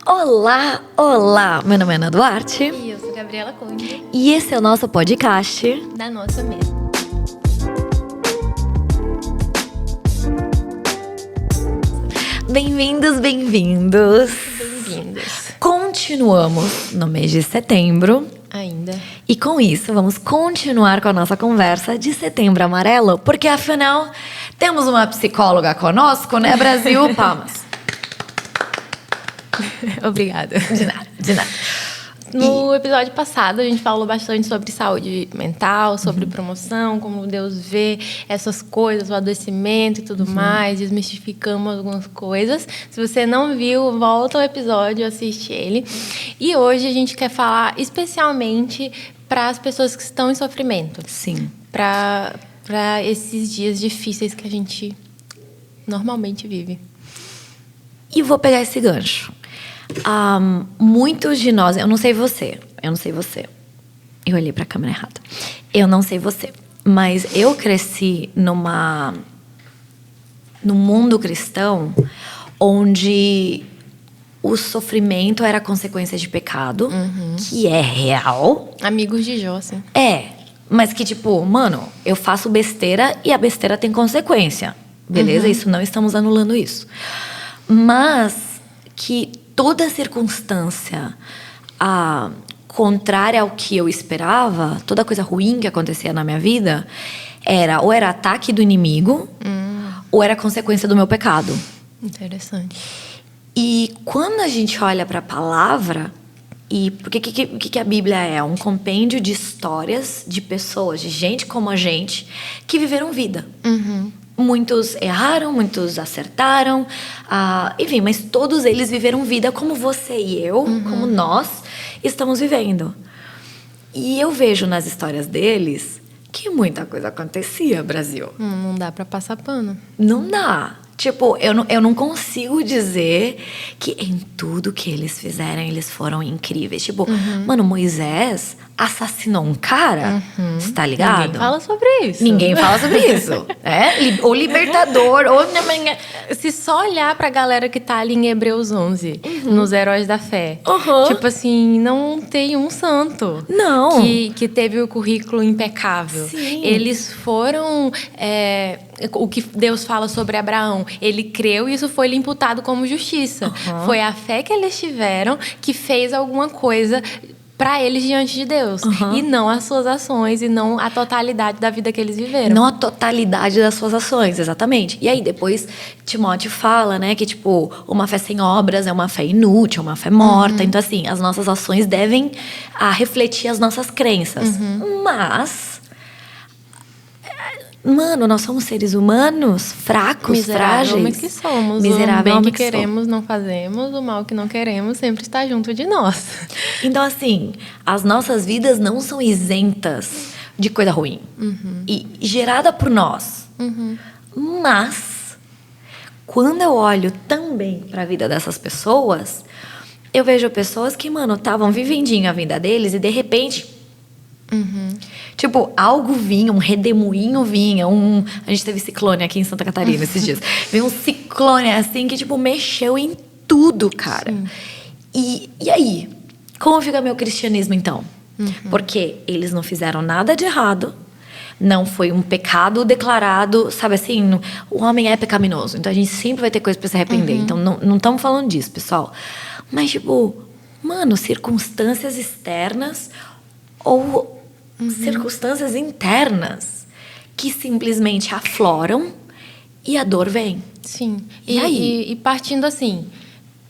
Olá, olá! Meu nome é Ana Duarte. E eu sou Gabriela Conde. E esse é o nosso podcast Da Nossa Mesa. Bem-vindos, bem-vindos! Bem-vindos. Continuamos no mês de setembro. Ainda. E com isso, vamos continuar com a nossa conversa de Setembro Amarelo, porque afinal, temos uma psicóloga conosco, né, Brasil? Palmas. Obrigada. De nada, de nada. No episódio passado, a gente falou bastante sobre saúde mental, sobre promoção, como Deus vê essas coisas, o adoecimento e tudo mais. Desmistificamos algumas coisas. Se você não viu, volta ao episódio, assiste ele. E hoje a gente quer falar especialmente para as pessoas que estão em sofrimento. Sim. Para esses dias difíceis que a gente normalmente vive. E vou pegar esse gancho. Muitos de nós, eu não sei você. Eu olhei pra câmera errada. Eu não sei você, mas eu cresci no mundo cristão onde o sofrimento era consequência de pecado, que é real. Amigos de Jó, assim. Mas que tipo, mano, eu faço besteira e a besteira tem consequência. Beleza? Isso, não estamos anulando isso. Mas que toda circunstância contrária ao que eu esperava, toda coisa ruim que acontecia na minha vida, ou era ataque do inimigo, ou era consequência do meu pecado. Interessante. E quando a gente olha para a palavra, e porque o que a Bíblia é? Um compêndio de histórias de pessoas, de gente como a gente, que viveram vida. Muitos erraram, muitos acertaram, enfim, mas todos eles viveram vida como você e eu, como nós estamos vivendo. E eu vejo nas histórias deles que muita coisa acontecia, Brasil. Não dá pra passar pano. Não dá. Tipo, eu não consigo dizer que em tudo que eles fizeram, eles foram incríveis. Tipo, mano, Moisés assassinou um cara, você tá ligado? Ninguém fala sobre isso. Ninguém fala sobre isso. O libertador, Se só olhar pra galera que tá ali em Hebreus 11, nos Heróis da Fé. Tipo assim, não tem um santo. Não. Que teve o currículo impecável. Sim. Eles foram... o que Deus fala sobre Abraão, ele creu e isso foi lhe imputado como justiça. Foi a fé que eles tiveram que fez alguma coisa para eles diante de Deus. E não as suas ações, e não a totalidade da vida que eles viveram. Não a totalidade das suas ações, exatamente. E aí depois Timóteo fala, né, que tipo, uma fé sem obras é uma fé inútil, uma fé morta. Então assim, as nossas ações devem refletir as nossas crenças. Mas... Mano, nós somos seres humanos, fracos, frágeis. Que somos. Miserável o bem que queremos, não fazemos. O mal que não queremos sempre está junto de nós. Então, assim, as nossas vidas não são isentas de coisa ruim. E gerada por nós. Mas, quando eu olho também para a vida dessas pessoas, eu vejo pessoas que, mano, estavam vivendinho a vida deles e, de repente... Tipo, algo vinha, um redemoinho vinha, a gente teve ciclone aqui em Santa Catarina esses dias. Veio um ciclone assim que, tipo, mexeu em tudo, cara. E aí? Como fica meu cristianismo, então? Porque eles não fizeram nada de errado. Não foi um pecado declarado, sabe assim? O homem é pecaminoso, então a gente sempre vai ter coisa pra se arrepender. Então, não estamos falando disso, pessoal. Mas, tipo, mano, circunstâncias externas ou... circunstâncias internas que simplesmente afloram e a dor vem. Sim. E aí? E partindo assim,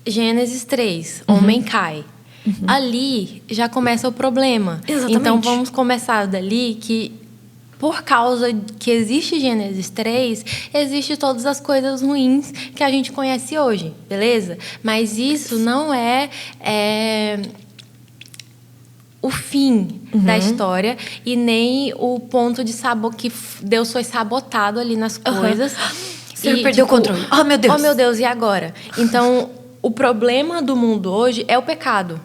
Gênesis 3, homem cai. Ali já começa o problema. Exatamente. Então vamos começar dali que por causa que existe Gênesis 3, existe todas as coisas ruins que a gente conhece hoje, beleza? Mas isso não é o fim da história e nem o ponto de que Deus foi sabotado ali nas coisas. Você perdeu o controle. Oh, meu Deus. Oh, meu Deus, e agora? Então, o problema do mundo hoje é o pecado.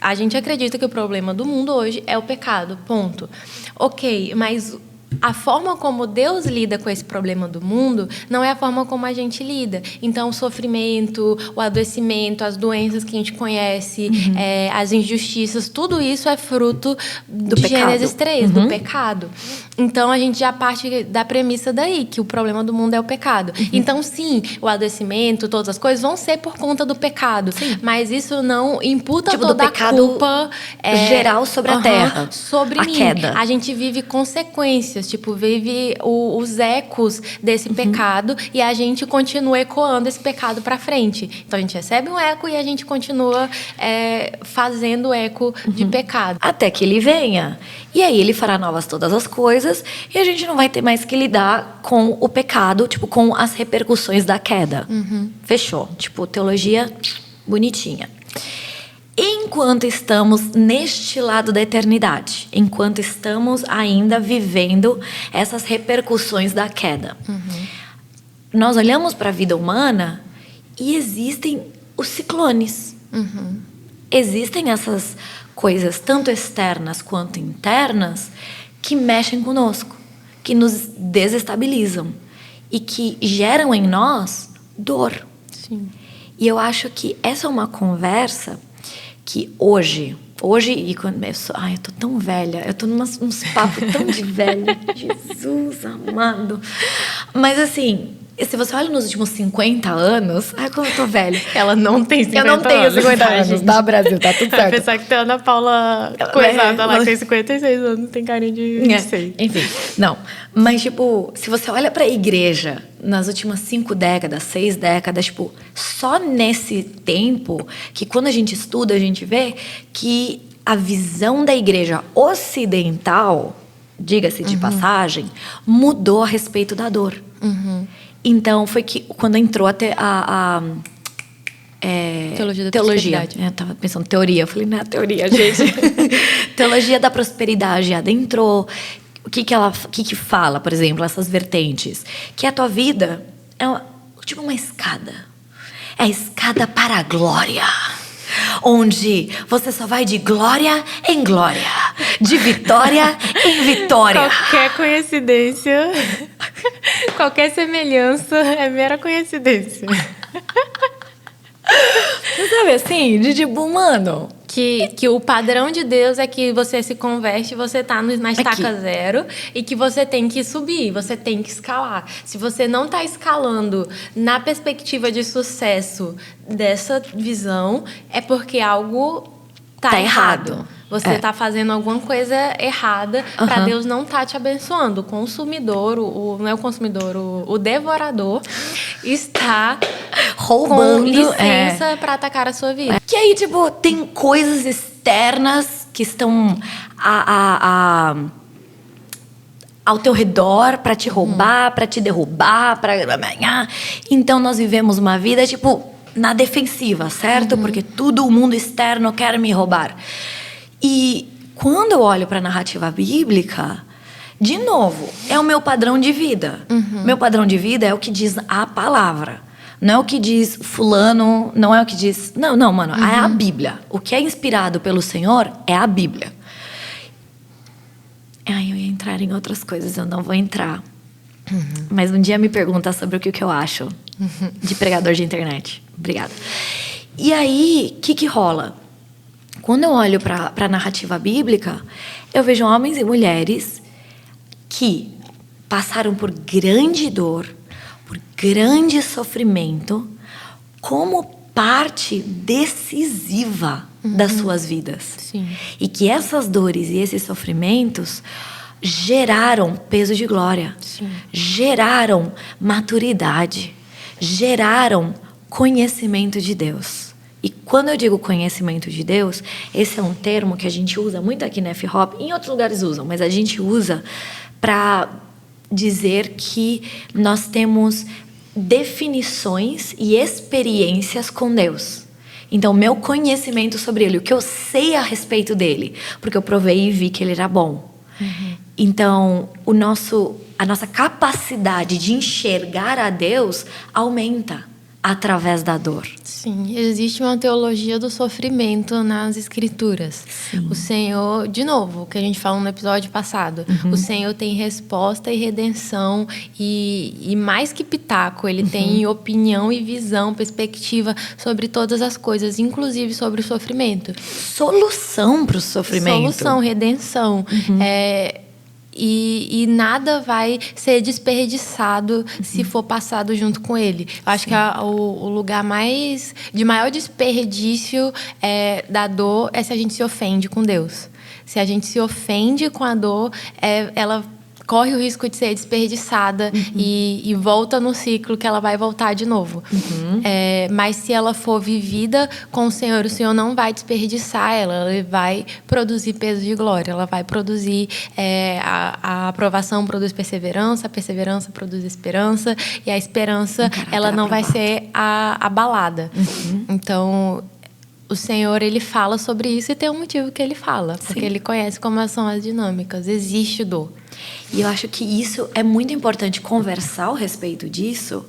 A gente acredita que o problema do mundo hoje é o pecado, ponto. Ok, mas a forma como Deus lida com esse problema do mundo não é a forma como a gente lida. Então, o sofrimento, o adoecimento, as doenças que a gente conhece, as injustiças, tudo isso é fruto de pecado. Gênesis 3, do pecado. Então, a gente já parte da premissa daí, que o problema do mundo é o pecado. Então, sim, o adoecimento, todas as coisas vão ser por conta do pecado. Sim. Mas isso não imputa Tipo, toda do pecado a culpa geral sobre a terra. Sobre a mim. queda. A gente vive consequências, tipo, vive os ecos desse pecado e a gente continua ecoando esse pecado pra frente. Então, a gente recebe um eco e a gente continua fazendo eco de pecado. Até que ele venha. E aí ele fará novas todas as coisas e a gente não vai ter mais que lidar com o pecado, tipo, com as repercussões da queda. Fechou. Tipo, teologia bonitinha. Enquanto estamos neste lado da eternidade, enquanto estamos ainda vivendo essas repercussões da queda, nós olhamos para a vida humana e existem os ciclones. Existem essas coisas, tanto externas quanto internas, que mexem conosco, que nos desestabilizam e que geram em nós dor. Sim. E eu acho que essa é uma conversa que hoje e quando eu tô tão velha, eu tô uns papos tão de velha, Jesus amado. Mas assim, se você olha nos últimos 50 anos, como eu tô velha. Ela não tem 50 anos. Eu não tenho 50 anos, gente. tá, Brasil? Tá tudo certo. Apesar que tem a Ana Paula coisada lá, que tem 56 anos, tem carinha de 26. Enfim, não. Mas, tipo, se você olha pra igreja nas últimas 5 décadas, 6 décadas, tipo, só nesse tempo, que quando a gente estuda, a gente vê que a visão da igreja ocidental, diga-se de passagem, mudou a respeito da dor. Então, foi que quando entrou Teologia da teologia. prosperidade. Eu tava pensando teoria. Eu falei, não é teoria, gente. Teologia da prosperidade adentrou. O que fala, por exemplo, essas vertentes? Que a tua vida é tipo uma escada. É a escada para a glória. Onde você só vai de glória em glória. De vitória em vitória. Qualquer coincidência, qualquer semelhança é mera coincidência. Você sabe assim, de tipo, mano... Que o padrão de Deus é que você se converte, você tá na estaca zero e que você tem que subir, você tem que escalar. Se você não tá escalando na perspectiva de sucesso dessa visão, é porque algo tá errado. Você tá fazendo alguma coisa errada para Deus não tá te abençoando. O consumidor, não é o consumidor, o devorador está roubando, com licença para atacar a sua vida. Que aí, tipo, tem coisas externas que estão ao teu redor para te roubar, para te derrubar, Então, nós vivemos uma vida, tipo, na defensiva, certo? Porque tudo o mundo externo quer me roubar. E quando eu olho para a narrativa bíblica, de novo, é o meu padrão de vida. Meu padrão de vida é o que diz a palavra. Não é o que diz fulano, não é o que diz... Não, mano, é a Bíblia. O que é inspirado pelo Senhor é a Bíblia. Ai, eu ia entrar em outras coisas, eu não vou entrar. Mas um dia me pergunta sobre o que eu acho de pregador de internet. Obrigada. E aí, o que rola? Quando eu olho para a narrativa bíblica, eu vejo homens e mulheres que passaram por grande dor, por grande sofrimento, como parte decisiva das suas vidas. Sim. E que essas dores e esses sofrimentos geraram peso de glória, geraram maturidade, geraram conhecimento de Deus. E quando eu digo conhecimento de Deus, esse é um termo que a gente usa muito aqui na F-Hop, em outros lugares usam, mas a gente usa para dizer que nós temos definições e experiências com Deus. Então, meu conhecimento sobre Ele, o que eu sei a respeito dEle, porque eu provei e vi que Ele era bom. Então, a nossa capacidade de enxergar a Deus aumenta através da dor. Sim, existe uma teologia do sofrimento nas escrituras. Sim. O Senhor, de novo, o que a gente falou no episódio passado, o Senhor tem resposta e redenção e mais que pitaco, ele tem opinião e visão, perspectiva sobre todas as coisas, inclusive sobre o sofrimento. Solução para o sofrimento. Solução, redenção. E nada vai ser desperdiçado se for passado junto com ele. Eu acho que o lugar de maior desperdício da dor é se a gente se ofende com Deus. Se a gente se ofende com a dor, ela corre o risco de ser desperdiçada e volta no ciclo que ela vai voltar de novo. Mas se ela for vivida com o Senhor não vai desperdiçar ela vai produzir peso de glória, ela vai produzir a aprovação produz perseverança, a perseverança produz esperança, e a esperança ela não vai ser abalada. Então, o Senhor, ele fala sobre isso e tem um motivo que ele fala, porque ele conhece como são as dinâmicas, existe dor. E eu acho que isso é muito importante conversar ao respeito disso,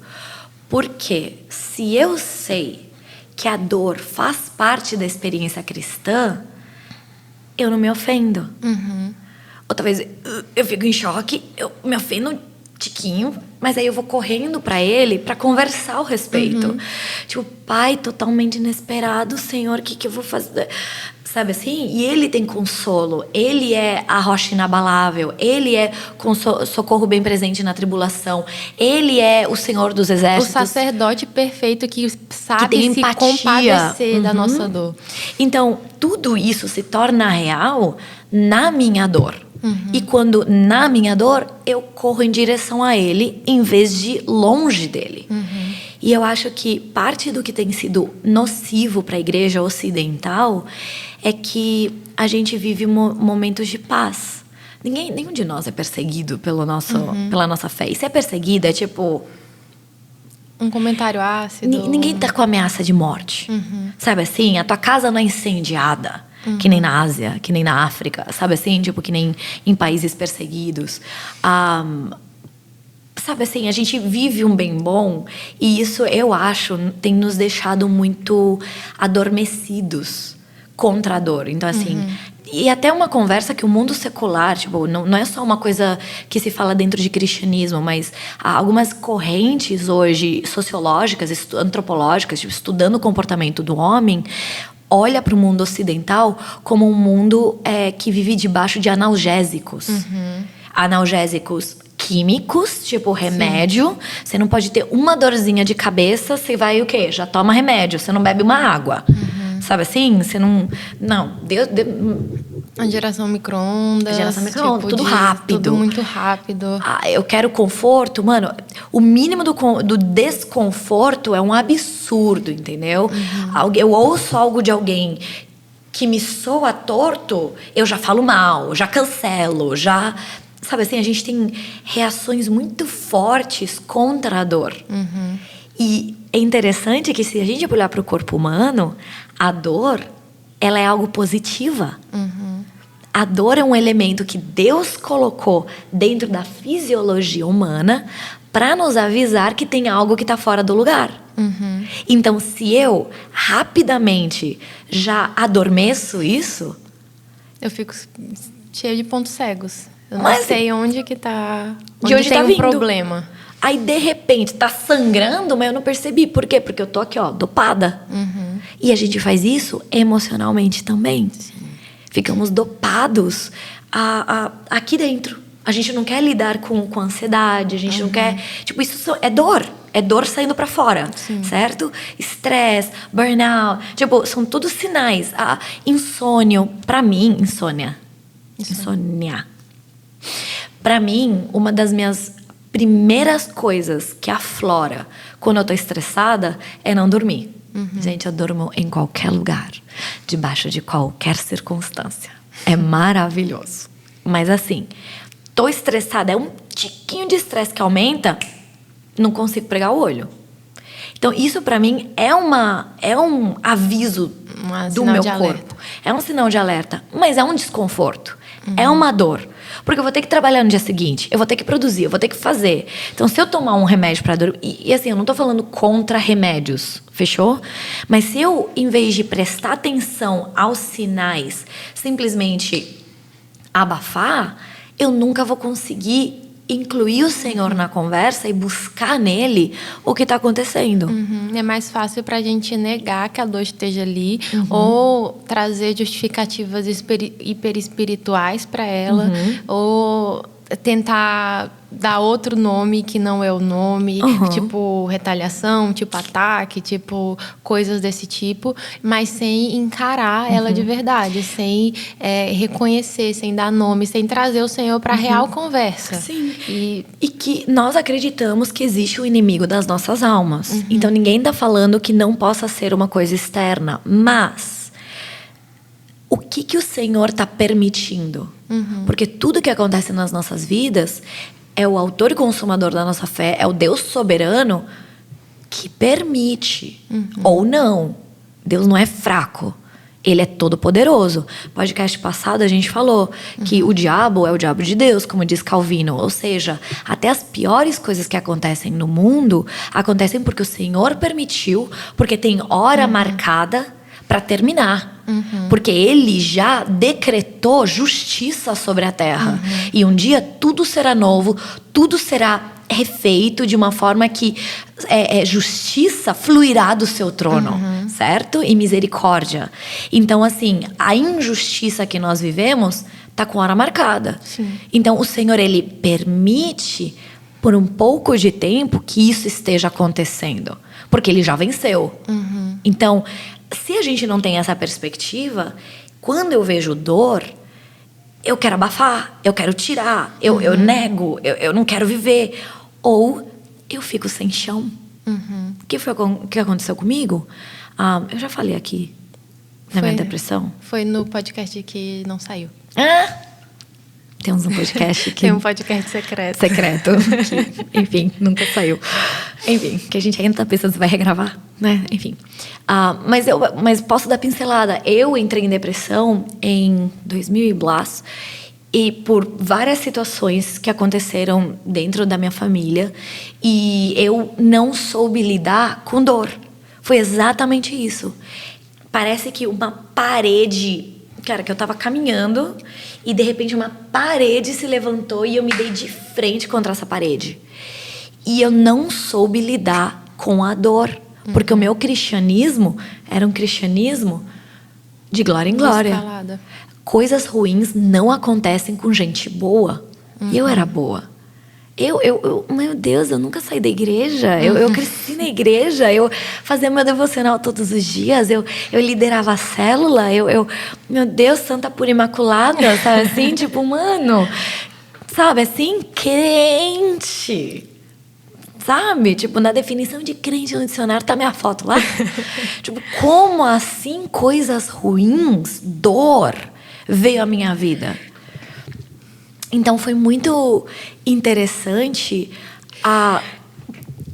porque se eu sei que a dor faz parte da experiência cristã, eu não me ofendo. Outra vez, eu fico em choque, eu me ofendo um tiquinho, mas aí eu vou correndo pra ele pra conversar ao respeito. Tipo, pai, totalmente inesperado, Senhor, o que eu vou fazer? Sabe assim? E ele tem consolo, ele é a rocha inabalável, ele é socorro bem presente na tribulação, ele é o Senhor dos exércitos. O sacerdote perfeito que sabe tem se empatia. compadecer da nossa dor. Então, tudo isso se torna real na minha dor. E quando na minha dor, eu corro em direção a ele, em vez de longe dele. E eu acho que parte do que tem sido nocivo para a igreja ocidental é que a gente vive momentos de paz. Nenhum de nós é perseguido pela nossa fé. E se é perseguido, é tipo... Um comentário ácido. Ninguém tá com ameaça de morte. Sabe assim? A tua casa não é incendiada. Que nem na Ásia, que nem na África. Sabe assim? Tipo, que nem em países perseguidos. Sabe assim, a gente vive um bem bom. E isso, eu acho, tem nos deixado muito adormecidos contra a dor. Então, assim... E até uma conversa que o mundo secular, tipo, não é só uma coisa que se fala dentro de cristianismo, mas há algumas correntes hoje sociológicas, antropológicas, tipo, estudando o comportamento do homem, olha para o mundo ocidental como um mundo que vive debaixo de analgésicos. Analgésicos químicos, tipo remédio. Você não pode ter uma dorzinha de cabeça, você vai o quê? Já toma remédio, você não bebe uma água. Sabe assim? Você não... Não, Deus... A geração micro-ondas. A geração micro-ondas, tipo, tudo rápido. Tudo muito rápido. Eu quero conforto. Mano, o mínimo do desconforto é um absurdo, entendeu? Eu ouço algo de alguém que me soa torto, eu já falo mal, já cancelo, já... Sabe assim, a gente tem reações muito fortes contra a dor. E é interessante que se a gente olhar para o corpo humano, a dor, ela é algo positiva. A dor é um elemento que Deus colocou dentro da fisiologia humana para nos avisar que tem algo que está fora do lugar. Então, se eu rapidamente já adormeço isso... Eu fico cheia de pontos cegos. Eu não Mas sei onde que tá... De onde tem tá um vindo. problema. Aí, de repente, tá sangrando, mas eu não percebi. Por quê? Porque eu tô aqui, ó, dopada. E a gente faz isso emocionalmente também. Ficamos dopados aqui dentro. A gente não quer lidar com ansiedade, a gente não quer... Tipo, isso é dor. É dor saindo pra fora, certo? Estresse, burnout. Tipo, são todos sinais. Insônia. Pra mim, insônia. Pra mim, uma das minhas primeiras coisas que aflora quando eu tô estressada é não dormir. Gente, eu durmo em qualquer lugar, debaixo de qualquer circunstância. É maravilhoso. Mas assim, tô estressada, é um tiquinho de estresse que aumenta, não consigo pregar o olho. Então, isso pra mim é um aviso do meu corpo. É um sinal de alerta, mas é um desconforto. É uma dor. Porque eu vou ter que trabalhar no dia seguinte, eu vou ter que produzir, eu vou ter que fazer. Então, se eu tomar um remédio pra dor... E assim, eu não tô falando contra remédios, fechou? Mas se eu, em vez de prestar atenção aos sinais, simplesmente abafar, eu nunca vou conseguir incluir o Senhor na conversa e buscar nele o que está acontecendo. É mais fácil para a gente negar que a dor esteja ali ou trazer justificativas hiperespirituais para ela ou tentar dar outro nome que não é o nome, tipo retaliação, tipo ataque, tipo coisas desse tipo, mas sem encarar ela de verdade, sem reconhecer, sem dar nome, sem trazer o Senhor para a real conversa. Sim. E que nós acreditamos que existe o inimigo das nossas almas. Então ninguém está falando que não possa ser uma coisa externa, mas o que o Senhor está permitindo? Porque tudo que acontece nas nossas vidas é o autor e consumador da nossa fé, é o Deus soberano que permite. Ou não. Deus não é fraco. Ele é todo poderoso. No podcast passado a gente falou que o diabo é o diabo de Deus, como diz Calvino. Ou seja, até as piores coisas que acontecem no mundo acontecem porque o Senhor permitiu, porque tem hora marcada para terminar. Porque ele já decretou justiça sobre a terra. E um dia tudo será novo, tudo será refeito de uma forma que justiça fluirá do seu trono, certo? E misericórdia. Então, assim, a injustiça que nós vivemos tá com hora marcada. Sim. Então, o Senhor, ele permite por um pouco de tempo que isso esteja acontecendo. Porque ele já venceu. Então, se a gente não tem essa perspectiva, quando eu vejo dor, eu quero abafar, eu quero tirar, eu nego, eu não quero viver. Ou eu fico sem chão. Que foi o que aconteceu comigo? Eu já falei aqui na minha depressão. Foi no podcast que não saiu. Temos um podcast que... Tem um podcast secreto. Secreto. Que, enfim, nunca saiu. Enfim, que a gente ainda tá pensando se vai regravar, né? Enfim. Mas posso dar pincelada. Eu entrei em depressão em 2000 e blás. E por várias situações que aconteceram dentro da minha família. E eu não soube lidar com dor. Foi exatamente isso. Parece que uma parede... Cara, que eu tava caminhando e de repente uma parede se levantou e eu me dei de frente contra essa parede. E eu não soube lidar com a dor. Porque o meu cristianismo era um cristianismo de glória em glória. Escalada. Coisas ruins não acontecem com gente boa. E eu era boa. Meu Deus, eu nunca saí da igreja. Eu cresci na igreja. Eu fazia meu devocional todos os dias. Eu liderava a célula. Meu Deus, Santa Pura Imaculada, sabe assim? Tipo, mano, sabe assim? Crente. Sabe? Tipo, na definição de crente no dicionário tá minha foto lá. Tipo, como assim coisas ruins, dor, veio à minha vida? Então, foi muito interessante.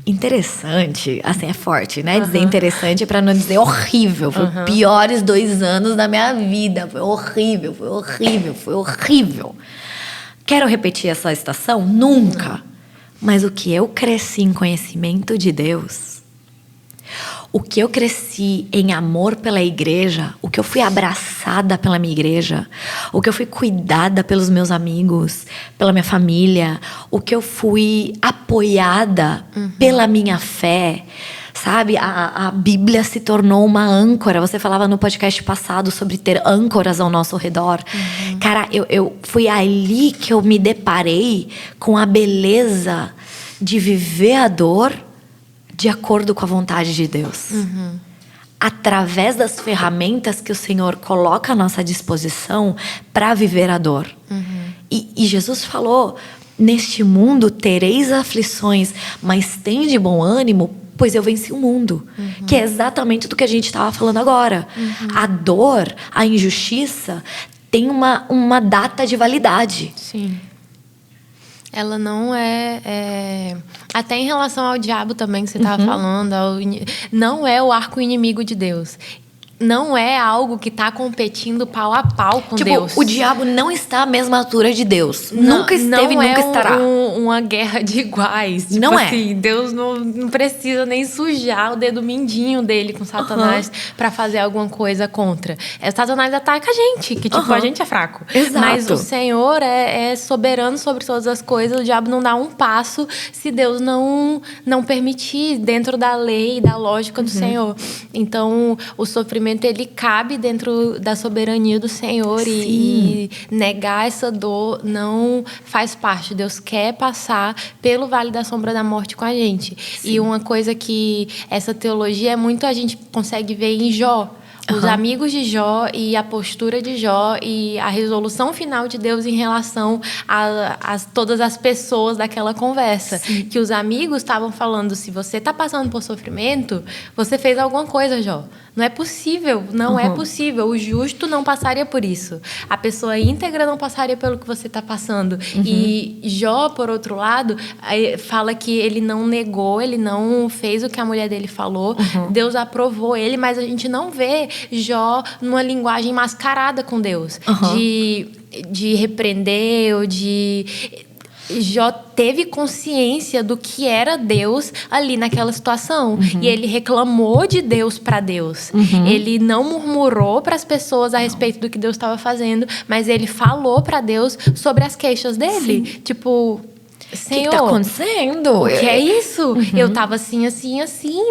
Interessante, assim, é forte, né? Dizer interessante para não dizer horrível. Foi os piores 2 anos da minha vida. Foi horrível, foi horrível, foi horrível. Quero repetir essa estação? Nunca. Mas o que eu cresci em conhecimento de Deus... O que eu cresci em amor pela igreja, o que eu fui abraçada pela minha igreja, o que eu fui cuidada pelos meus amigos, pela minha família, o que eu fui apoiada pela minha fé, sabe? A Bíblia se tornou uma âncora. Você falava no podcast passado sobre ter âncoras ao nosso redor. Cara, eu fui ali que eu me deparei com a beleza de viver a dor de acordo com a vontade de Deus. Através das ferramentas que o Senhor coloca à nossa disposição para viver a dor. E Jesus falou, neste mundo tereis aflições, mas tende bom ânimo, pois eu venci o mundo. Que é exatamente do que a gente estava falando agora. A dor, a injustiça, tem uma data de validade. Sim. Ela não até em relação ao diabo também que você estava falando, não é o arco inimigo de Deus. não é algo que está competindo pau a pau com Deus. O diabo não está à mesma altura de Deus. Nunca esteve e nunca estará. Uma guerra de iguais. Tipo não assim, Deus não precisa nem sujar o dedo mindinho dele com Satanás para fazer alguma coisa contra. Satanás ataca a gente, que a gente é fraco. Exato. Mas o Senhor é soberano sobre todas as coisas. O diabo não dá um passo se Deus não permitir, dentro da lei e da lógica do Senhor. Então, o sofrimento ele cabe dentro da soberania do Senhor e negar essa dor não faz parte. Deus quer passar pelo vale da sombra da morte com a gente. Sim. E uma coisa que essa teologia a gente consegue ver em Jó. Os amigos de Jó e a postura de Jó e a resolução final de Deus em relação a todas as pessoas daquela conversa. Sim. Que os amigos estavam falando, se você está passando por sofrimento, você fez alguma coisa, Jó. Não é possível, não é possível. O justo não passaria por isso. A pessoa íntegra não passaria pelo que você está passando. E Jó, por outro lado, fala que ele não negou, ele não fez o que a mulher dele falou. Deus aprovou ele, mas a gente não vê Jó numa linguagem mascarada com Deus. De repreender ou de... Jó teve consciência do que era Deus ali naquela situação. E ele reclamou de Deus para Deus. Ele não murmurou para as pessoas a respeito do que Deus estava fazendo, mas ele falou para Deus sobre as queixas dele. Sim. Tipo... Senhor, o que está acontecendo? O que é isso? Eu estava assim,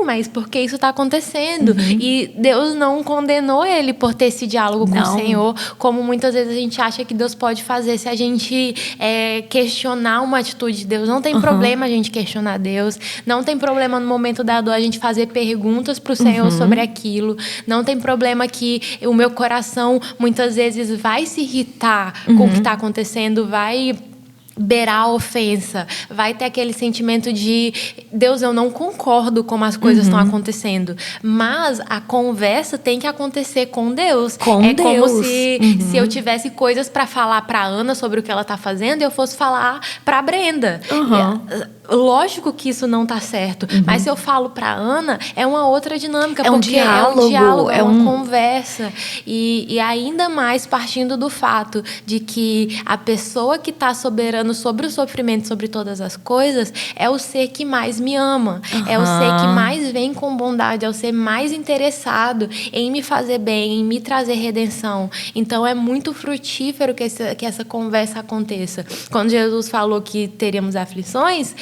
mas por que isso está acontecendo? E Deus não condenou ele por ter esse diálogo com o Senhor, como muitas vezes a gente acha que Deus pode fazer se a gente questionar uma atitude de Deus. Não tem problema a gente questionar Deus, não tem problema no momento da dor a gente fazer perguntas para o Senhor sobre aquilo, não tem problema que o meu coração muitas vezes vai se irritar com o que está acontecendo, vai... beirar a ofensa, vai ter aquele sentimento de Deus, eu não concordo como as coisas estão acontecendo, mas a conversa tem que acontecer com Deus. Como se eu tivesse coisas para falar para Ana sobre o que ela tá fazendo e eu fosse falar para Brenda. Lógico que isso não tá certo, mas se eu falo para Ana, é uma outra dinâmica, porque é um diálogo, é uma conversa. E ainda mais partindo do fato de que a pessoa que tá soberano sobre o sofrimento, sobre todas as coisas, é o ser que mais me ama, é o ser que mais vem com bondade, é o ser mais interessado em me fazer bem, em me trazer redenção. Então é muito frutífero que essa conversa aconteça. Quando Jesus falou que teríamos aflições,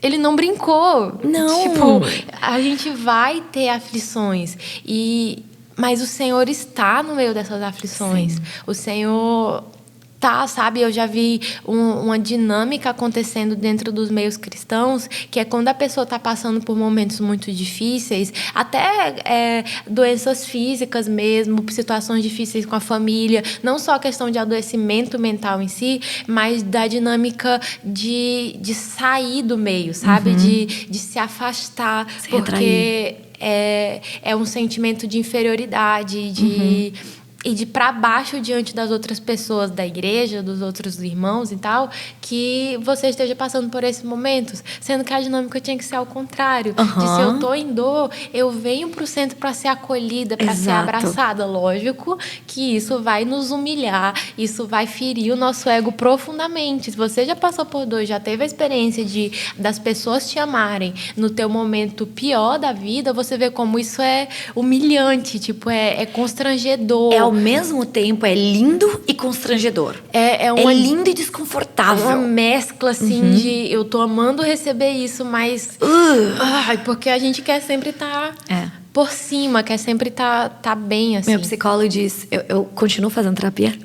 ele não brincou. Não. Tipo, a gente vai ter aflições. Mas o Senhor está no meio dessas aflições. Sim. O Senhor... sabe? Eu já vi uma dinâmica acontecendo dentro dos meios cristãos, que é quando a pessoa está passando por momentos muito difíceis, até doenças físicas mesmo, situações difíceis com a família, não só a questão de adoecimento mental em si, mas da dinâmica de sair do meio, sabe? De se afastar, porque é um sentimento de inferioridade, e de para baixo diante das outras pessoas da igreja, dos outros irmãos e tal, que você esteja passando por esses momentos, sendo que a dinâmica tinha que ser ao contrário. De se eu tô em dor, eu venho pro centro para ser acolhida, para ser abraçada. Lógico que isso vai nos humilhar, isso vai ferir o nosso ego profundamente. Se você já passou por dor, já teve a experiência das pessoas te amarem no teu momento pior da vida, você vê como isso é humilhante, tipo, é constrangedor. Ao mesmo tempo é lindo e constrangedor. É lindo e desconfortável. Uma mescla, assim, de eu tô amando receber isso, mas... porque a gente quer sempre estar por cima, quer sempre tá bem, assim. Meu psicólogo diz... Eu continuo fazendo terapia.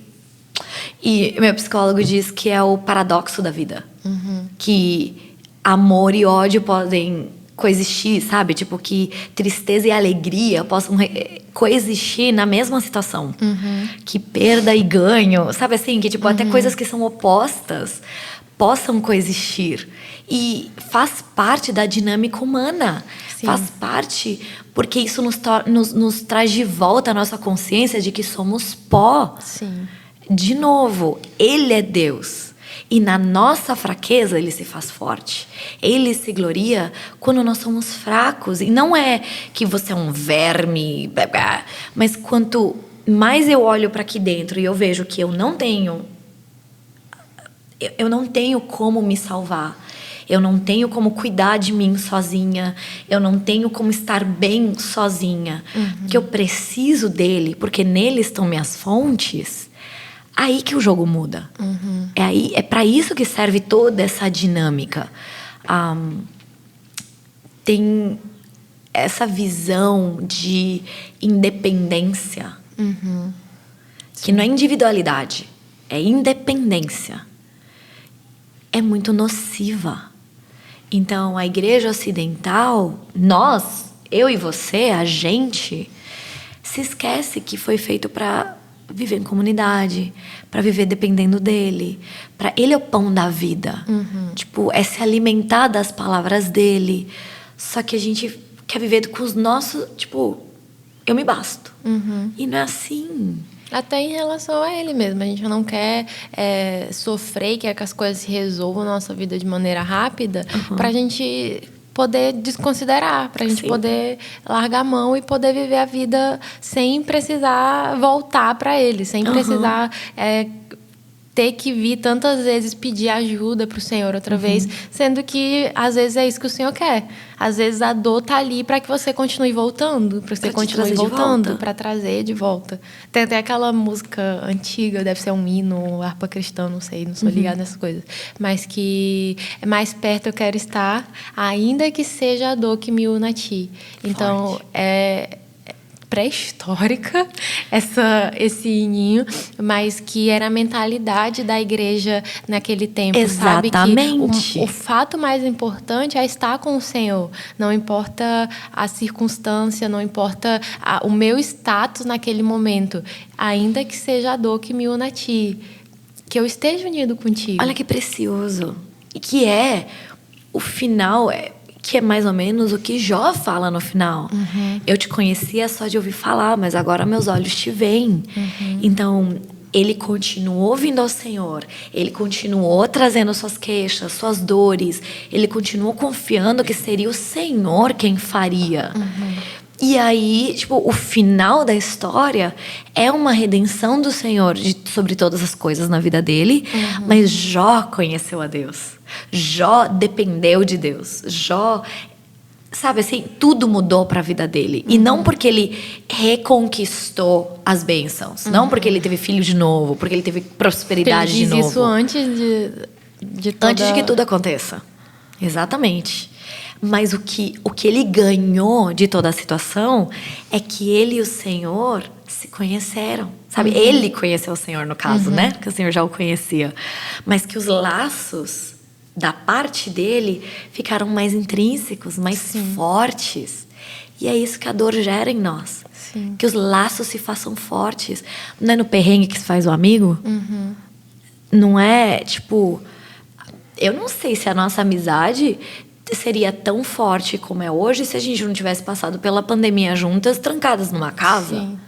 E meu psicólogo diz que é o paradoxo da vida. Que amor e ódio podem coexistir, sabe? Tipo, que tristeza e alegria possam coexistir na mesma situação. Que perda e ganho, sabe assim? Que tipo, até coisas que são opostas possam coexistir. E faz parte da dinâmica humana. Sim. Faz parte, porque isso nos traz de volta a nossa consciência de que somos pó. Sim. De novo, Ele é Deus. E na nossa fraqueza Ele se faz forte. Ele se gloria quando nós somos fracos. E não é que você é um verme, blá, blá, mas quanto mais eu olho para aqui dentro e eu vejo que eu não tenho como me salvar. Eu não tenho como cuidar de mim sozinha. Eu não tenho como estar bem sozinha. Que eu preciso dele, porque nele estão minhas fontes. Aí que o jogo muda. É para isso que serve toda essa dinâmica. Tem essa visão de independência. Que não é individualidade, é independência. É muito nociva. Então, a igreja ocidental, nós, eu e você, a gente, se esquece que foi feito para viver em comunidade, para viver dependendo dele. Ele é o pão da vida. Tipo, é se alimentar das palavras dele. Só que a gente quer viver com os nossos... Tipo, eu me basto. E não é assim. Até em relação a ele mesmo. A gente não quer sofrer, quer que as coisas se resolvam na nossa vida de maneira rápida, para a gente poder desconsiderar, para a gente poder largar a mão e poder viver a vida sem precisar voltar para ele, sem precisar ter que vir tantas vezes pedir ajuda para o Senhor outra vez, sendo que às vezes é isso que o Senhor quer. Às vezes a dor tá ali para que você continue voltando, para você continue voltando, para trazer de volta. Tem até aquela música antiga, deve ser um hino, harpa cristã, não sei, não sou ligada nessas coisas, mas que é mais perto eu quero estar, ainda que seja a dor que me una a ti. Então, Forte. é pré-histórica esse hininho, mas que era a mentalidade da igreja naquele tempo. Exatamente. Sabe que o fato mais importante é estar com o Senhor. Não importa a circunstância, não importa o meu status naquele momento, ainda que seja a dor que me una a ti, que eu esteja unido contigo. Olha que precioso. E que é o final... que é mais ou menos o que Jó fala no final. Eu te conhecia só de ouvir falar, mas agora meus olhos te veem. Então, ele continuou ouvindo ao Senhor. Ele continuou trazendo suas queixas, suas dores. Ele continuou confiando que seria o Senhor quem faria. E aí, tipo, o final da história é uma redenção do Senhor sobre todas as coisas na vida dele. Mas Jó conheceu a Deus. Jó dependeu de Deus. Jó, sabe assim, tudo mudou para a vida dele. E não porque ele reconquistou as bênçãos. Não porque ele teve filho de novo, porque ele teve prosperidade de novo. Ele diz isso antes de toda... Antes de que tudo aconteça. Exatamente. Mas o que ele ganhou de toda a situação é que ele e o Senhor se conheceram. Sabe? Ele conheceu o Senhor, no caso, né? Porque o Senhor já o conhecia. Mas que os laços da parte dele ficaram mais intrínsecos, mais fortes. E é isso que a dor gera em nós. Sim. Que os laços se façam fortes. Não é no perrengue que se faz o amigo? Não é, tipo... Eu não sei se a nossa amizade seria tão forte como é hoje se a gente não tivesse passado pela pandemia juntas, trancadas numa casa. Sim.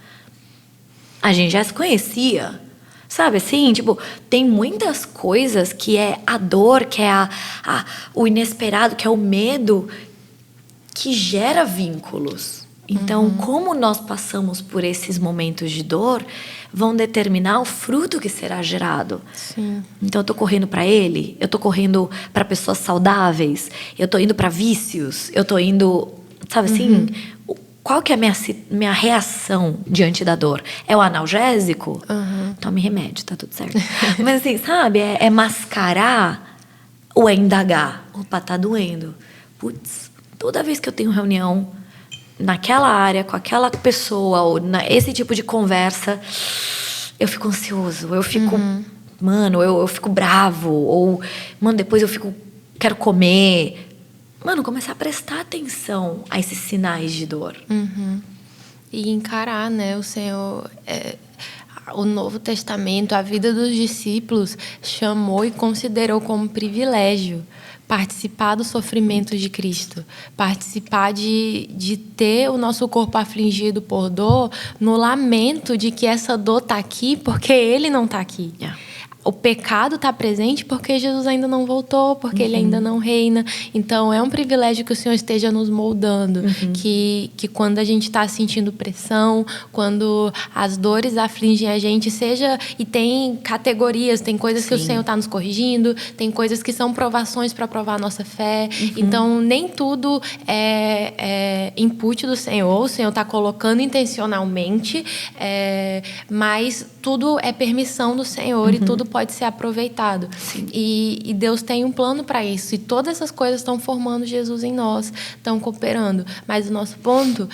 A gente já se conhecia. Sabe assim, tipo, tem muitas coisas que é a dor, que é o inesperado, que é o medo, que gera vínculos. Então, como nós passamos por esses momentos de dor, vão determinar o fruto que será gerado. Sim. Então, eu tô correndo para ele, eu tô correndo para pessoas saudáveis, eu tô indo para vícios, eu tô indo, sabe assim, qual que é a minha reação diante da dor? É o analgésico? Tome remédio, tá tudo certo. Mas assim, sabe? É mascarar ou é indagar? Opa, tá doendo. Putz, toda vez que eu tenho reunião naquela área, com aquela pessoa, ou esse tipo de conversa, eu fico ansioso, eu fico... Mano, eu fico bravo. Ou, mano, depois quero comer... Mano, começar a prestar atenção a esses sinais de dor. E encarar, né, o Senhor... o Novo Testamento, a vida dos discípulos, chamou e considerou como privilégio participar do sofrimento de Cristo. Participar de ter o nosso corpo afligido por dor, no lamento de que essa dor está aqui porque Ele não está aqui. o pecado está presente porque Jesus ainda não voltou, porque Ele ainda não reina. Então, é um privilégio que o Senhor esteja nos moldando. Que quando a gente está sentindo pressão, quando as dores afligem a gente, e tem categorias, tem coisas que o Senhor está nos corrigindo, tem coisas que são provações para provar a nossa fé. Então, nem tudo é input do Senhor, o Senhor está colocando intencionalmente, mas tudo é permissão do Senhor e tudo pode ser aproveitado. E Deus tem um plano para isso. E todas essas coisas estão formando Jesus em nós, estão cooperando. Mas o nosso ponto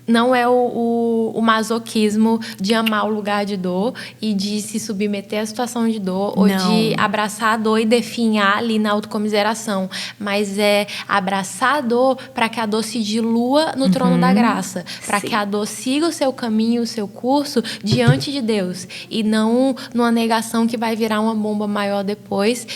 não é o masoquismo de amar o lugar de dor e de se submeter à situação de dor, ou de abraçar a dor e definhar ali na autocomiseração, mas é abraçar a dor para que a dor se dilua no trono da graça, para que a dor siga o seu caminho, o seu curso diante de Deus, e não numa negação que vai virar uma bomba maior depois,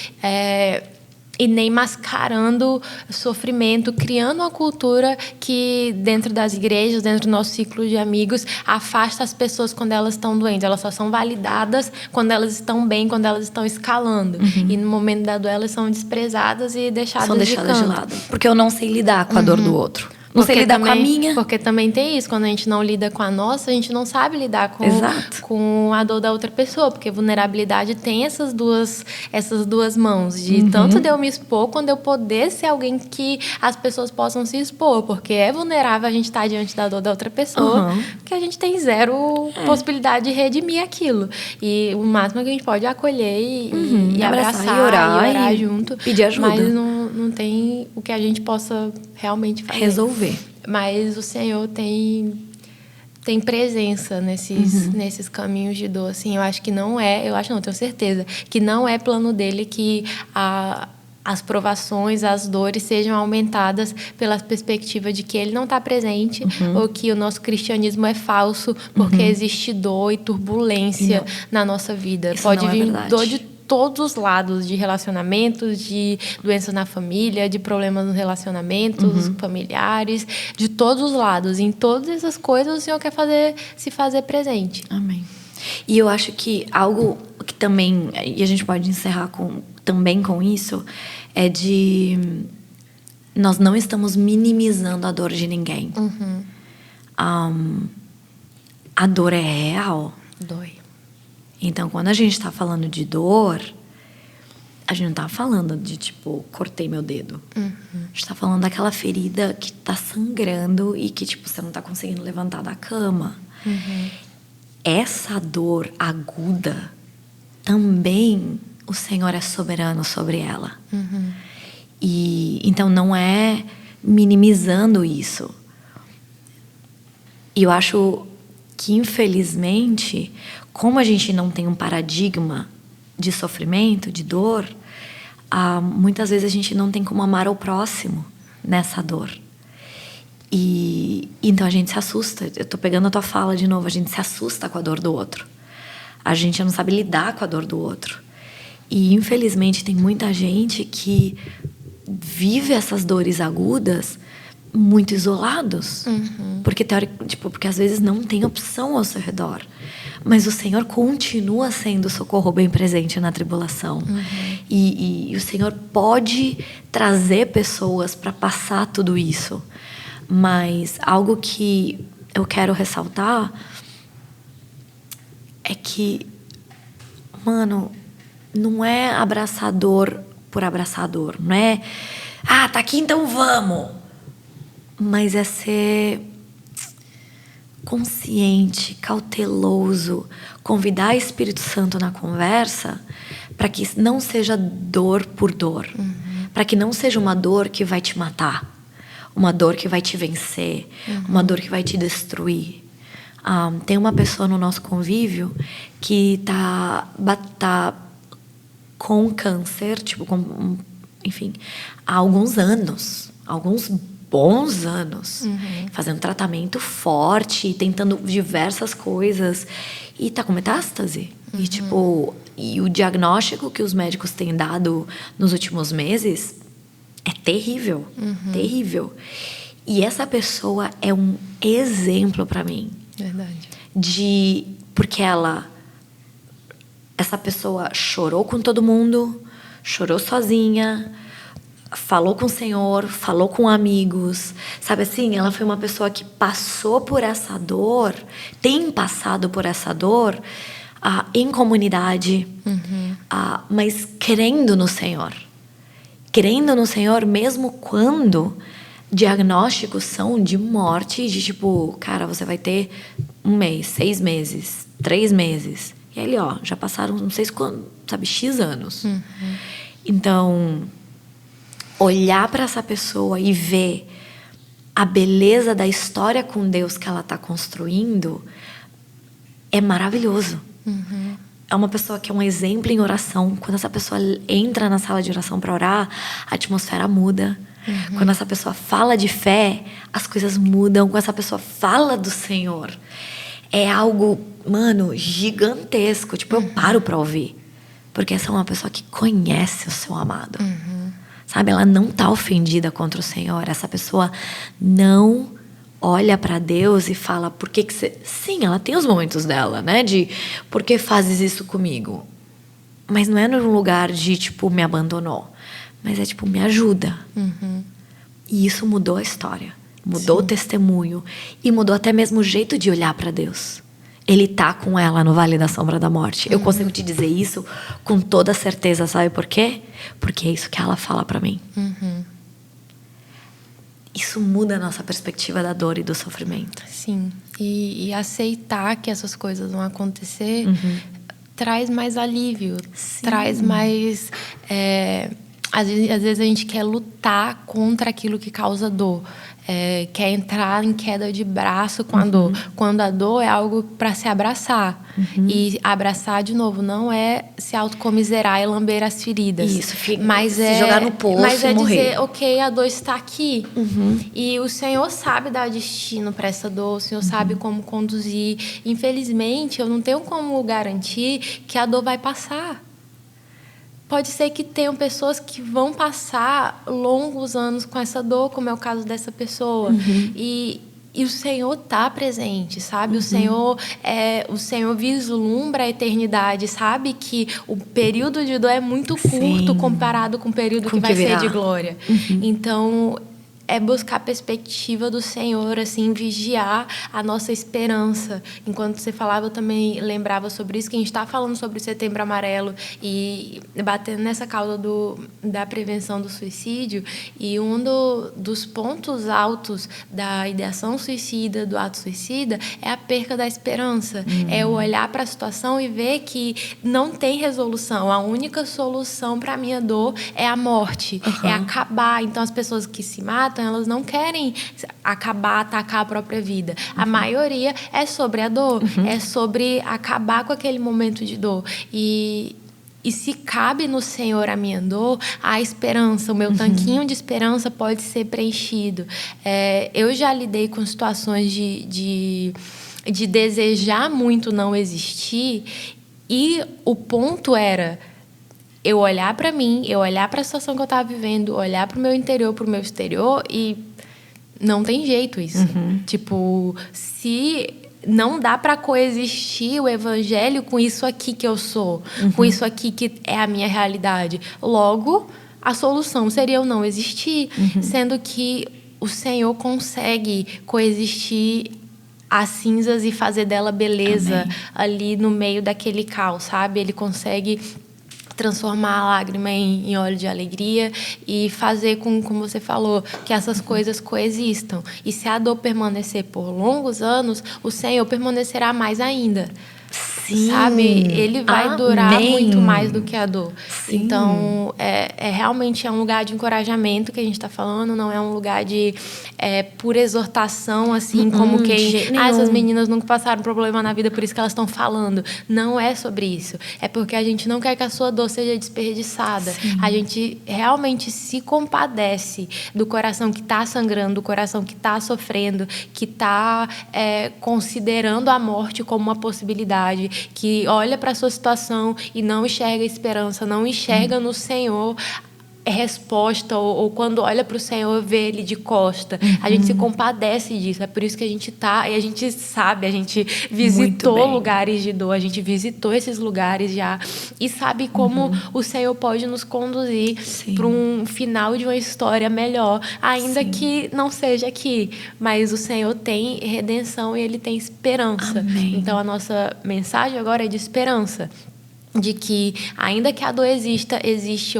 e nem mascarando sofrimento, criando uma cultura que, dentro das igrejas, dentro do nosso ciclo de amigos, afasta as pessoas quando elas estão doentes. Elas só são validadas quando elas estão bem, quando elas estão escalando. E no momento da dor, elas são desprezadas e deixadas de lado. Porque eu não sei lidar com a dor do outro. Não sei lidar com a minha. Porque também tem isso. Quando a gente não lida com a nossa, a gente não sabe lidar com a dor da outra pessoa. Porque vulnerabilidade tem essas duas mãos. De tanto de eu me expor, quando eu poder ser alguém que as pessoas possam se expor. Porque é vulnerável a gente estar diante da dor da outra pessoa. Que a gente tem zero possibilidade de redimir aquilo. E o máximo que a gente pode é acolher e abraçar e orar junto. Pedir ajuda. Mas não tem o que a gente possa realmente fazer. Resolver. Mas o Senhor tem presença nesses caminhos de dor. Assim, tenho certeza, que não é plano dele que as provações, as dores sejam aumentadas pela perspectiva de que ele não está presente, ou que o nosso cristianismo é falso porque existe dor e turbulência na nossa vida. Isso pode não é vir verdade. dor de todos os lados, de relacionamentos, de doenças na família, de problemas nos relacionamentos familiares, de todos os lados. Em todas essas coisas, o Senhor quer se fazer presente. Amém. E eu acho que algo que também, e a gente pode encerrar também com isso, é de nós não estamos minimizando a dor de ninguém. A dor é real. Dói. Então, quando a gente está falando de dor, a gente não está falando de, tipo, cortei meu dedo. A gente está falando daquela ferida que está sangrando e que, tipo, você não está conseguindo levantar da cama. Essa dor aguda, também o Senhor é soberano sobre ela. E então, não é minimizando isso. E eu acho que, infelizmente, como a gente não tem um paradigma de sofrimento, de dor, muitas vezes a gente não tem como amar o próximo nessa dor. E então a gente se assusta. Eu tô pegando a tua fala de novo. A gente se assusta com a dor do outro. A gente não sabe lidar com a dor do outro. E, infelizmente, tem muita gente que vive essas dores agudas muito isolados. Porque às vezes não tem opção ao seu redor. Mas o Senhor continua sendo socorro bem presente na tribulação. E o Senhor pode trazer pessoas para passar tudo isso. Mas algo que eu quero ressaltar é que, mano, não é abraçador por abraçador. Não é, tá aqui, então vamos. Mas é ser consciente, cauteloso, convidar o Espírito Santo na conversa para que não seja dor por dor, para que não seja uma dor que vai te matar, uma dor que vai te vencer, uma dor que vai te destruir. Tem uma pessoa no nosso convívio que tá com câncer, enfim, há alguns anos, alguns bons anos, fazendo tratamento forte, tentando diversas coisas, e tá com metástase. E o diagnóstico que os médicos têm dado nos últimos meses é terrível, terrível. E essa pessoa é um exemplo para mim. Verdade. Porque ela essa pessoa chorou com todo mundo, chorou sozinha, falou com o Senhor, falou com amigos, sabe assim? Ela foi uma pessoa que passou por essa dor, tem passado por essa dor em comunidade, mas crendo no Senhor. Crendo no Senhor mesmo quando diagnósticos são de morte, de tipo, cara, você vai ter 1 mês, 6 meses, 3 meses. E aí, já passaram, não sei quanto, sabe, X anos. Então, olhar para essa pessoa e ver a beleza da história com Deus que ela está construindo é maravilhoso. É uma pessoa que é um exemplo em oração. Quando essa pessoa entra na sala de oração para orar, a atmosfera muda. Quando essa pessoa fala de fé, as coisas mudam. Quando essa pessoa fala do Senhor, é algo, mano, gigantesco. Tipo, eu paro para ouvir. Porque essa é uma pessoa que conhece o seu amado. Sabe? Ela não tá ofendida contra o Senhor. Essa pessoa não olha para Deus e fala, por que você... Sim, ela tem os momentos dela, né? De, por que fazes isso comigo? Mas não é num lugar de, tipo, me abandonou. Mas é, tipo, me ajuda. E isso mudou a história. Mudou o testemunho. E mudou até mesmo o jeito de olhar para Deus. Ele tá com ela no Vale da Sombra da Morte. Eu consigo te dizer isso com toda certeza. Sabe por quê? Porque é isso que ela fala para mim. Isso muda a nossa perspectiva da dor e do sofrimento. Sim. E aceitar que essas coisas vão acontecer traz mais alívio. Sim. Traz mais... às vezes a gente quer lutar contra aquilo que causa dor. Quer entrar em queda de braço com a dor. Quando a dor é algo para se abraçar. E abraçar, de novo, não é se autocomiserar e lamber as feridas. Isso, mas se jogar no poço mas e morrer. Dizer, ok, a dor está aqui. E o Senhor sabe dar destino para essa dor. O Senhor sabe como conduzir. Infelizmente, eu não tenho como garantir que a dor vai passar. Pode ser que tenham pessoas que vão passar longos anos com essa dor, como é o caso dessa pessoa. E o Senhor está presente, sabe? O Senhor vislumbra a eternidade, sabe? Que o período de dor é muito curto comparado com o período que vai ser de glória. Então, é buscar a perspectiva do Senhor, assim, vigiar a nossa esperança. Enquanto você falava, eu também lembrava sobre isso, que a gente está falando sobre o Setembro Amarelo e batendo nessa causa da prevenção do suicídio. E um dos pontos altos da ideação suicida, do ato suicida, é a perca da esperança. É o olhar para a situação e ver que não tem resolução. A única solução para a minha dor é a morte, é acabar. Então, as pessoas que se matam, elas não querem acabar, atacar a própria vida. A maioria é sobre a dor, é sobre acabar com aquele momento de dor. E se cabe no Senhor a minha dor, a esperança, o meu tanquinho de esperança pode ser preenchido. Eu já lidei com situações de desejar muito não existir, e o ponto era eu olhar para mim, eu olhar para a situação que eu estava vivendo, olhar para o meu interior, para o meu exterior, e não tem jeito isso. Tipo, se não dá para coexistir o evangelho com isso aqui que eu sou, com isso aqui que é a minha realidade. Logo, a solução seria eu não existir, sendo que o Senhor consegue coexistir as cinzas e fazer dela beleza. Amém. Ali no meio daquele caos, sabe? Ele consegue transformar a lágrima em óleo de alegria e fazer com, como você falou, que essas coisas coexistam. E se a dor permanecer por longos anos, o Senhor permanecerá mais ainda. Sim. Sabe? Ele vai durar muito mais do que a dor. Sim. Então, realmente é um lugar de encorajamento que a gente está falando, não é um lugar de pura exortação, assim, como quem... essas meninas nunca passaram problema na vida, por isso que elas estão falando. Não é sobre isso. É porque a gente não quer que a sua dor seja desperdiçada. Sim. A gente realmente se compadece do coração que está sangrando, do coração que está sofrendo, que está considerando a morte como uma possibilidade, que olha para a sua situação e não enxerga esperança, não enxerga no Senhor resposta, ou quando olha para o Senhor, vê Ele de costa. A gente se compadece disso. É por isso que a gente tá, e a gente sabe, a gente visitou lugares de dor, a gente visitou esses lugares já, e sabe como o Senhor pode nos conduzir para um final de uma história melhor, ainda que não seja aqui, mas o Senhor tem redenção e Ele tem esperança. Então a nossa mensagem agora é de esperança, de que ainda que a dor exista, existe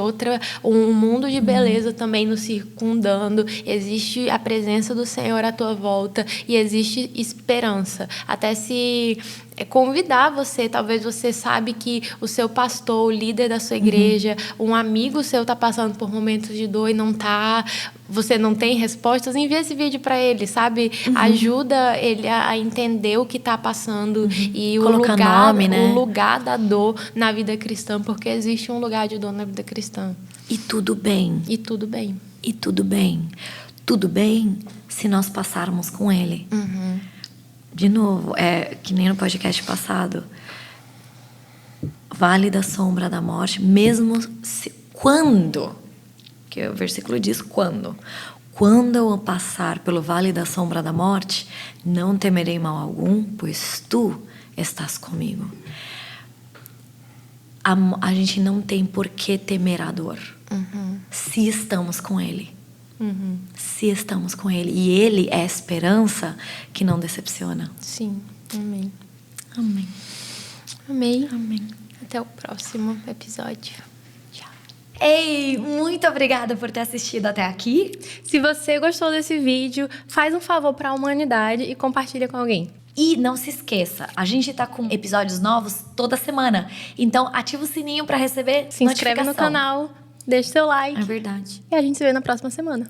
um mundo de beleza também nos circundando, existe a presença do Senhor à tua volta e existe esperança. Até se convidar você, talvez você sabe que o seu pastor, o líder da sua igreja, um amigo seu está passando por momentos de dor e você não tem respostas, envia esse vídeo para ele, sabe? Ajuda ele a entender o que está passando e o lugar da dor na vida cristã, porque existe um lugar de dor na vida cristã. E tudo bem. E tudo bem. E tudo bem. Tudo bem se nós passarmos com ele. De novo, que nem no podcast passado, vale da sombra da morte, mesmo se, quando, que o versículo diz quando eu passar pelo vale da sombra da morte, não temerei mal algum, pois tu estás comigo. A gente não tem por que temer a dor, se estamos com ele. Se estamos com ele. E ele é a esperança que não decepciona. Sim. Amém. Amém. Amém. Amém. Até o próximo episódio. Tchau. Ei, muito obrigada por ter assistido até aqui. Se você gostou desse vídeo, faz um favor para a humanidade e compartilha com alguém. E não se esqueça, a gente tá com episódios novos toda semana. Então ativa o sininho para receber Se inscreve no canal. Deixe seu like. É verdade. E a gente se vê na próxima semana.